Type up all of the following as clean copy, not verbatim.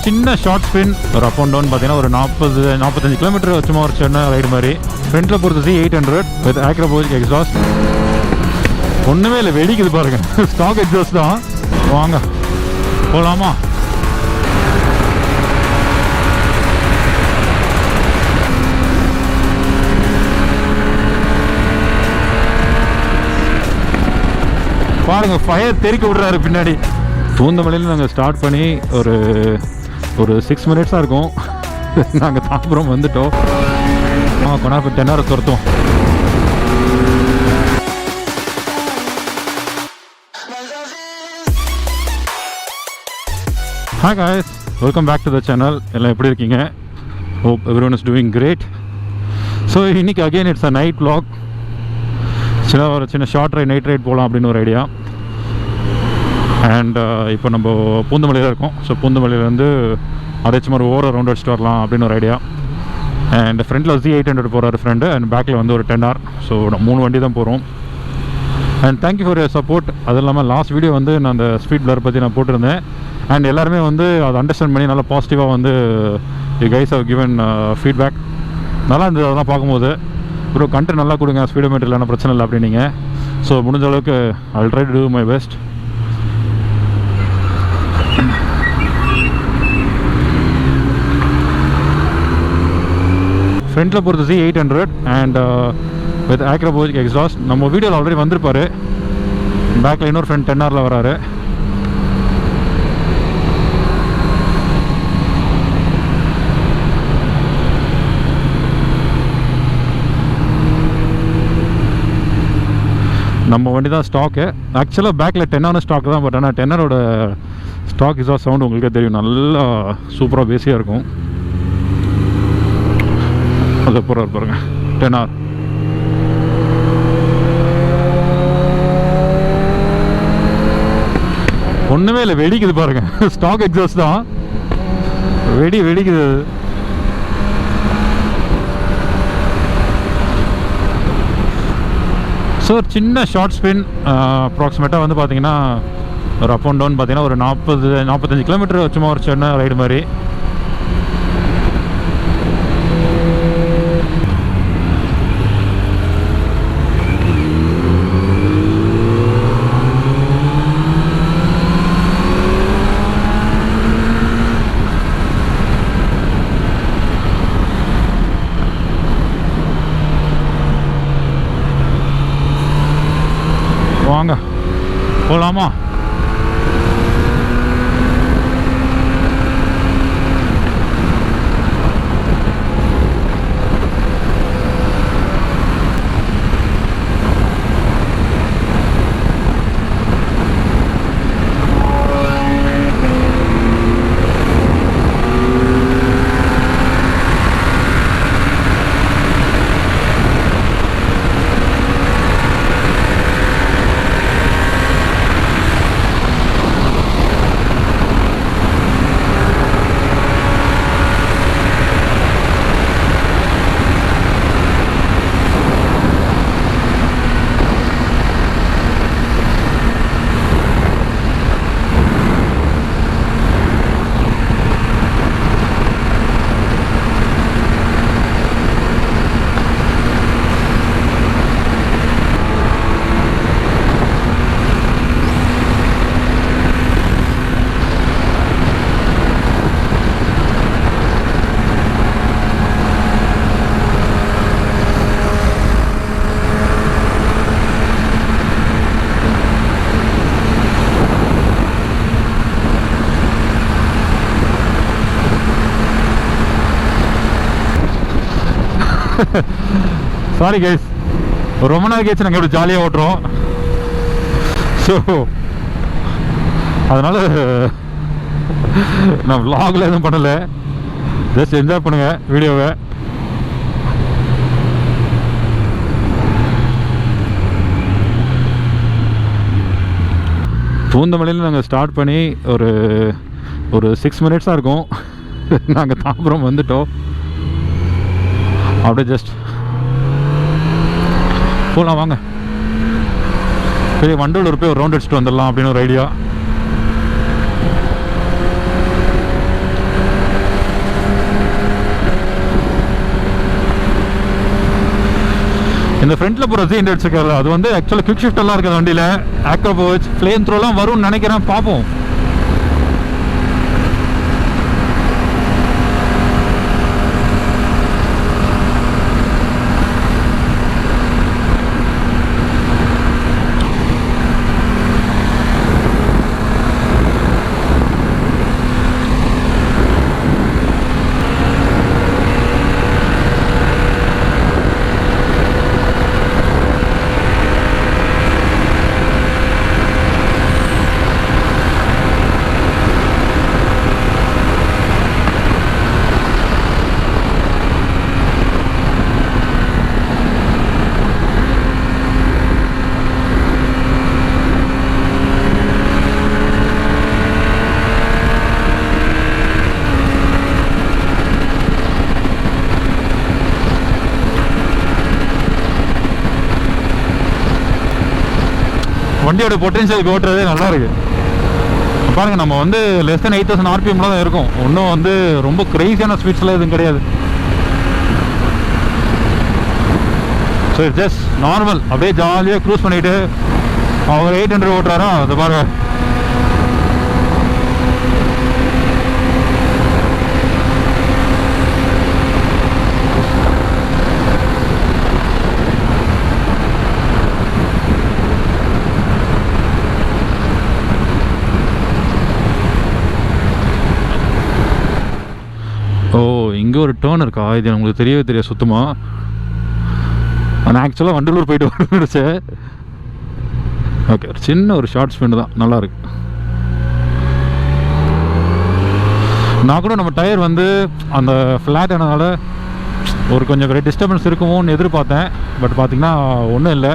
சின்ன short spin ஒரு up and down பார்த்தீங்கன்னா ஒரு 40-45 கிலோமீட்டர் சும்மா ஒரு சின்ன ரைடு மாதிரி. ஃப்ரண்ட்டில் பொறுத்த Z800 வித் ஆக்ரோபோஜிக் எக்ஸாஸ்ட். ஒன்றுமே இல்லை, வெடிக்குது பாருங்க. ஸ்டாக் எக்ஸாஸ்ட் தான். வாங்க போகலாமா? பாருங்க, ஃபயர் தெறிக்க விடுறாரு பின்னாடி. பூந்தமல்லியில் நாங்கள் ஸ்டார்ட் பண்ணி ஒரு 6 மினிட்ஸாக இருக்கும். நாங்கள் தாம்பரம் வந்துட்டோம். கொண்டாந்து 10 hours துரத்துவோம். Hi guys, welcome back to the channel. எல்லாம் எப்படி இருக்கீங்க? Hope everyone is doing great. So இன்னைக்கு again it's a night vlog. ஒரு சின்ன ஷார்ட் ரைட், நைட் ரைட் போகலாம் அப்படின்னு ஒரு ஐடியா. அண்ட் இப்போ நம்ம பூந்தமல்லியில் இருக்கோம். ஸோ பூந்தமல்லியிலேருந்து அதே சும்மா ஒரு ரவுண்ட் அடிச்சுட்டு வரலாம் அப்படின்னு ஒரு ஐடியா. அண்ட் ஃப்ரண்ட்டில் Z800 போகிறாரு ஃப்ரெண்டு, அண்ட் பேக்கில் வந்து ஒரு 10 hour. ஸோ 3 வண்டி தான் போகிறோம். And thank you for your support. அது இல்லாமல் லாஸ்ட் வீடியோ வந்து நான் அந்த ஸ்பீட் பிளர் பற்றி நான் போட்டிருந்தேன். அண்ட் எல்லாருமே வந்து அதை அண்டர்ஸ்டாண்ட் பண்ணி நல்லா பாசிட்டிவாக வந்து you guys have given feedback. நல்லா இருந்தது அதெல்லாம் பார்க்கும்போது. ப்ரோ கண்டென்ட் நல்லா கொடுங்க, ஸ்பீடோமீட்டர் இல்லைனா பிரச்சனை இல்லை அப்படின்னீங்க. ஸோ முடிஞ்ச அளவுக்கு I will try to do my best. ஃப்ரண்ட்டில் பொறுத்த Z800 அண்ட் வித் ஆக்ரோபோஜிக் எக்ஸாஸ்ட். நம்ம வீடியோவில் ஆல்ரெடி வந்திருப்பார். பேக்கில் இன்னொரு ஃப்ரெண்ட் 10 hourல வராரு. நம்ம வண்டி தான் ஸ்டாக்கு. ஆக்சுவலாக பேக்கில் 10 hour ஸ்டாக் தான். பட் ஆனால் 10 hour ஸ்டாக் எக்ஸாஸ்ட் சவுண்ட் உங்களுக்கே தெரியும், நல்லா சூப்பராக பேசியாக இருக்கும். அது போகிறார் பாருங்க 10 hour. ஒன்றுமே இல்லை, வெடிக்குது பாருங்க. ஸ்டாக் எக்ஸாஸ்ட் தான், வெடிக்குது. ஸோ ஒரு சின்ன ஷார்ட் ஸ்பின் அப்ராக்சிமேட்டாக வந்து பார்த்தீங்கன்னா ஒரு அப் அண்ட் டவுன் பார்த்தீங்கன்னா ஒரு 40-45 கிலோமீட்டர் சும்மா ஒரு சின்ன ரைடு மாதிரி. வாங்க போகலாமா? சாரி கைஸ், ரொம்ப நாள் கேச்சு நாங்கள் எப்படி ஜாலியாக ஓட்டுறோம். ஸோ அதனால் நான் vlogல எதுவும் பண்ணலை, ஜஸ்ட் என்ஜாய் பண்ணுங்கள் வீடியோவை. பூந்தமல்லியில் நாங்கள் ஸ்டார்ட் பண்ணி ஒரு 6 மினிட்ஸாக இருக்கும். நாங்கள் தாம்பரம் வந்துட்டோம். அப்படியே ஜஸ்ட் போகலாம் வாங்க. சரி வண்டலூர் போய் ஒரு ரவுண்ட் அடிச்சுட்டு வந்துடலாம் அப்படின்னு ஒரு ஐடியா. இந்த ஃப்ரண்ட்டில் போகிற Z800 இருக்காது, அது வந்து ஆக்சுவலாக குவிக் ஷிஃப்ட் எல்லாம் இருக்குது வண்டியில். ஆக்ரோபோச் ஃப்ளேம் த்ரோலாம் வரும்னு நினைக்கிறேன், பார்ப்போம். வண்டியோட பொட்டன்ஷியல் ஓட்டுறதே நல்லா இருக்கு பாருங்க. நம்ம வந்து லெஸ் தென் 8000 RPMல தான் இருக்கும். ஒன்றும் வந்து ரொம்ப கிரேசியான ஸ்பீட்ஸ்லாம் எதுவும் கிடையாது. ஸோ இட்ஸ் ஜஸ்ட் நார்மல், அப்படியே ஜாலியாக க்ரூஸ் பண்ணிட்டு அவர் 800 ஓட்டுறாரா, அதை பாருங்க. ஓ, இங்கே ஒரு டேர்ன் இருக்கா? இது உங்களுக்கு தெரியவே தெரியாது சுத்தமாக. நான் ஆக்சுவலாக வண்டலூர் போயிட்டு வந்துடுச்சேன். ஓகே, ஒரு சின்ன ஒரு ஷார்ட் ஸ்பெண்ட் தான், நல்லாயிருக்கு. நான் கூட நம்ம டயர் வந்து அந்த ஃப்ளாட் ஆனதால் ஒரு கொஞ்சம் டிஸ்டர்பன்ஸ் இருக்குமோன்னு எதிர்பார்த்தேன். பட் பார்த்திங்கன்னா ஒன்றும் இல்லை.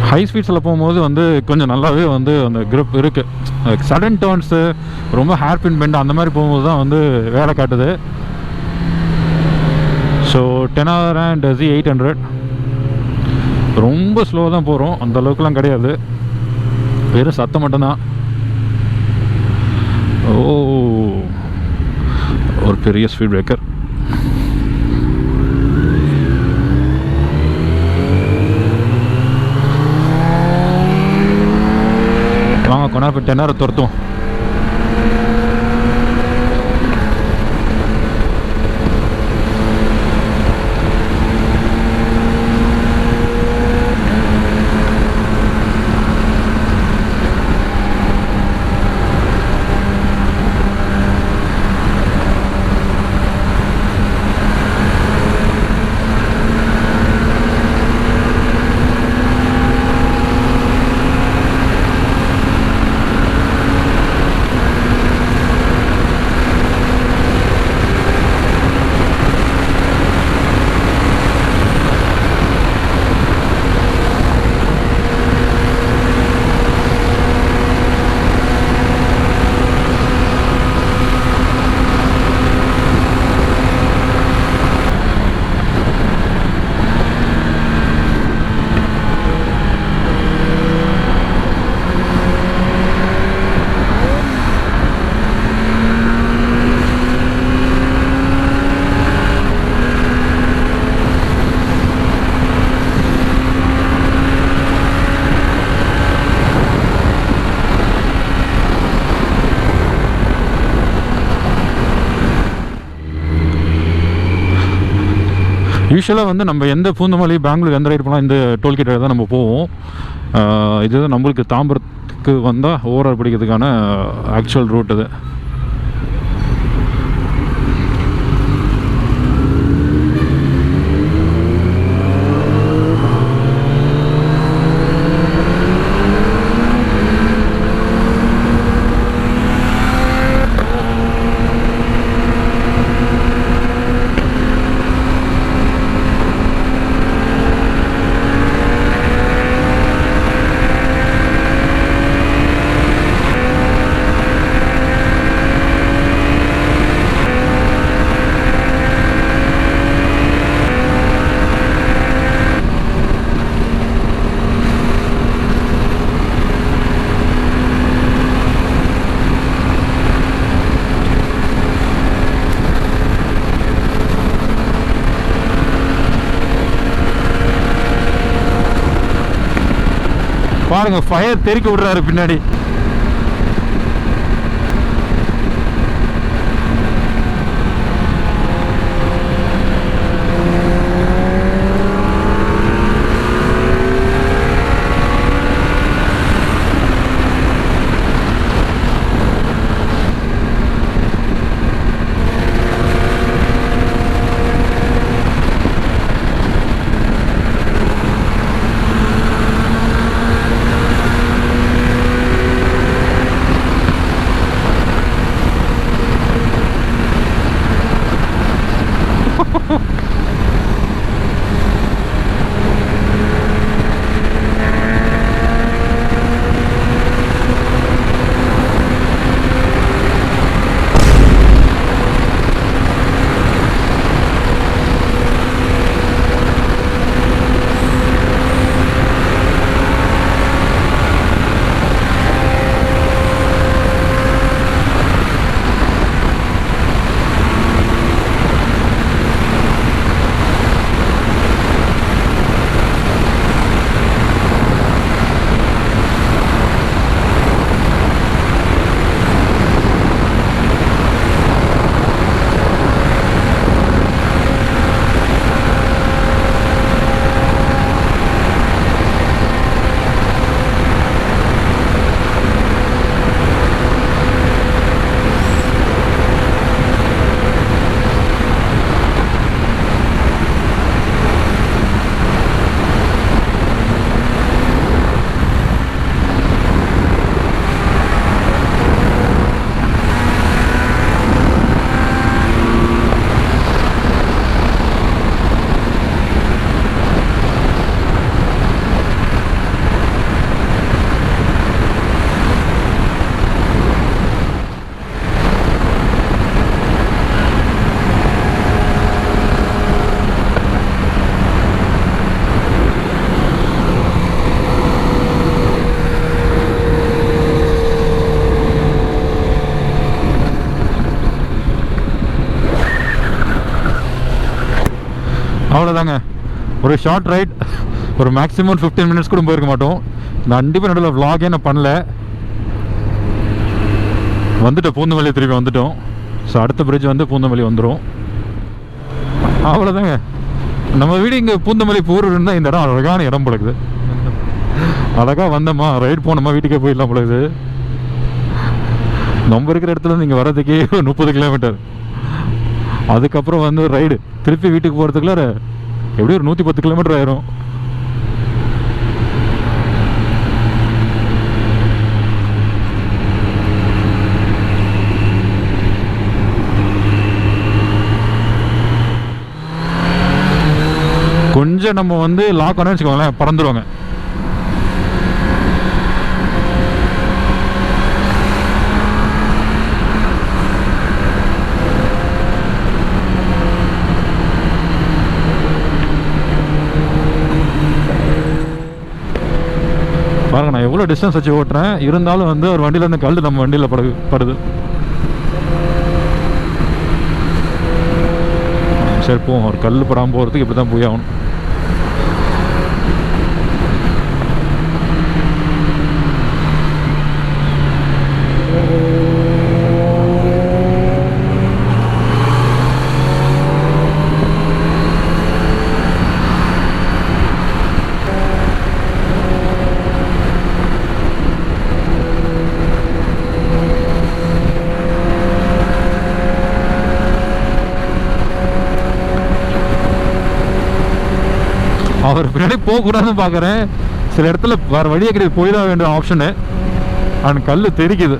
ஹை ஸ்பீட்ஸில் போகும்போது வந்து கொஞ்சம் நல்லாவே வந்து அந்த க்ரிப் இருக்குது. சடன் டர்ன்ஸு, ரொம்ப ஹேர்பின் பெண்ட் அந்த மாதிரி போகும்போது தான் வந்து வேலை காட்டுது. ஸோ 10R அண்ட் Z800 ரொம்ப ஸ்லோவாக தான் போகிறோம், அந்த அளவுக்குலாம் கிடையாது, வெறும் சத்தம் மட்டும்தான். ஓ, ஒரு பெரிய ஸ்பீட் பிரேக்கர். வாங்க கொண்டா போய் 10R துரத்தும். யூஸ்வலாக வந்து நம்ம எந்த பூந்தமல்லி பெங்களூர் எந்த ரைடு போனால் இந்த டோல்கேட்டை தான் நம்ம போவோம். இதுதான் நம்மளுக்கு தாம்பரத்துக்கு வந்தால் ஓவரால் பிடிக்கிறதுக்கான ஆக்சுவல் ரூட் இது. பாருங்க ஃபயர் தெறிக்க விடுறாரு பின்னாடி. அவ்வளோதாங்க, ஒரு ஷார்ட் ரைட், ஒரு மேக்ஸிமம் 15 மினிட்ஸ் கூட போயிருக்க மாட்டோம். நான் கண்டிப்பாக நடுவில் vlog நான் பண்ணல, வந்துட்டோம் பூந்தமல்லி, திருப்பி வந்துட்டோம். ஸோ அடுத்த பிரிட்ஜ் வந்து பூந்தமல்லி வந்துடும். அவ்வளோதாங்க, நம்ம வீடு இங்கே பூந்தமல்லி போர் இருந்தால் இந்த இடம் அழகான இடம் பழகுது. அழகாக வந்தோமா, ரைட் போனோமா, வீட்டுக்கே போயிடலாம் பழகுது. நம்ம இருக்கிற இடத்துல நீங்கள் வர்றதுக்கே 30 கிலோமீட்டர், அதுக்கப்புறம் வந்து ரைடு திருப்பி வீட்டுக்கு போகிறதுக்குள்ள எப்படியும் ஒரு 110 கிலோமீட்டர் ஆயிரும். கொஞ்சம் நம்ம வந்து லாக் பண்ண வச்சுக்கோங்களேன், பறந்துருவாங்க. பாருங்க, நான் எவ்வளோ டிஸ்டன்ஸ் வச்சு ஓட்டுறேன், இருந்தாலும் வந்து ஒரு வண்டியில் இருந்து கல் நம்ம வண்டியில் படுது. சரி போவோம், ஒரு கல் படாமல் போகிறதுக்கு இப்படி தான் போய் ஆகணும். அவர் பின்னாடி போகக்கூடாதுன்னு பார்க்குறேன், சில இடத்துல வேறு வழியே கிடையாது, போய் தான் வேண்டிய ஆப்ஷனு. அவனுக்கு கல் தெரிக்குது.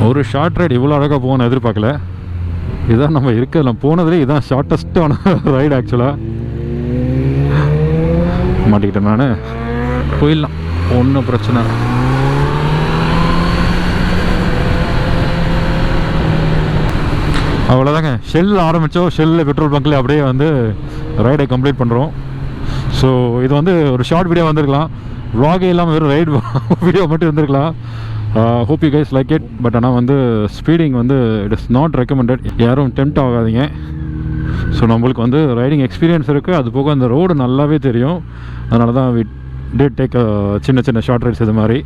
ஒரு ஷார்ட் ரைட் இவ்வளோ அழகாக போகணும்னு எதிர்பார்க்கல. இதுதான் நம்ம நான் போனதுலேயே இதுதான் ஷார்ட்டஸ்ட்டான ரைடு ஆக்சுவலாக. மாட்டிக்கிட்டேன் நான். போயிடலாம், ஒன்றும் பிரச்சனை. அவ்வளோதாங்க, ஷெல் ஆரம்பித்தோம். ஷெல்லில் பெட்ரோல் பங்க்கில் அப்படியே வந்து ரைடை கம்ப்ளீட் பண்ணுறோம். ஸோ இது வந்து ஒரு ஷார்ட் வீடியோ வந்திருக்கலாம், vlog இல்லாமல் வெறும் ரைடு வீடியோ மட்டும் இருந்திருக்கலாம். Hope you guys like it. But ஆனால் வந்து ஸ்பீடிங் வந்து இட் இஸ் நாட் ரெக்கமெண்டட். யாரும் டெம்ப்ட் ஆகாதீங்க. ஸோ நம்மளுக்கு வந்து ரைடிங் எக்ஸ்பீரியன்ஸ் இருக்குது, அது போக அந்த ரோடு நல்லாவே தெரியும். அதனால தான் வி டிட் டேக் சின்ன சின்ன ஷார்ட் ரைட்ஸ் இது மாதிரி.